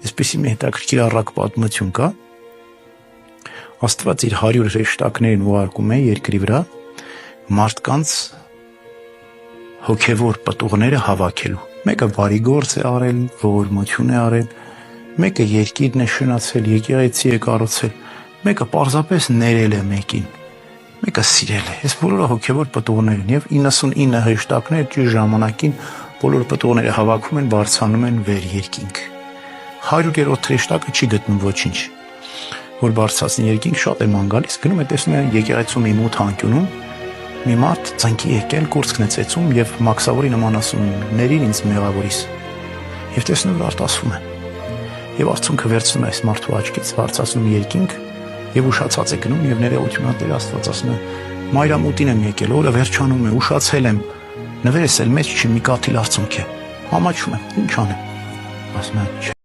Այսպեսի մի հետաքրքիր առակ պատմություն կա։ Աստված իր 100 հրեշտակներին ուղարկում է երկրի վրա մարդկանց հոգևոր պտուղները հավաքելու։ Մեկը բարի գործ է արել, ողորմություն է արել, մեկը երկիրն է շնացել, եկեղեցի է կառուցել, մեկը պարզապես ներել է մեկին, մեկը սիրել է։ Այս բոլորը հոգևոր պտուղներ են, եւ 99 հրեշտակներ ճիշտ ժամանակին բոլոր պտուղները հավաքում են, բարձրանում են վեր երկինք։ 100-րդ հրեշտակը չի գտնում ոչինչ, որ բարձրացնի երկինք, շատ է ման գալիս, գնում է տեսնում է եկեղեցու մի մութ անկյունում մի մարդ ծնկի եկել, կուրծքն է ծեծում եւ մաքսավորի նման ասում ներիր ինձ մեղավորիս։ Եվ տեսնում որ արտասվում է։ Եվ արցունքը վերցնում է այս մարդու աչքից, բարձրացնում երկինք եւ ուշացած է գնում եւ ներողություն ատեր Աստված ասում է մայրամուտին եմ եկել, օրը վերջանում է, ուշացել եմ, նվերս էլ մեջ չի մի կաթիլ արցունք է։ Համաչում է, ինչ անեմ։ Ասում է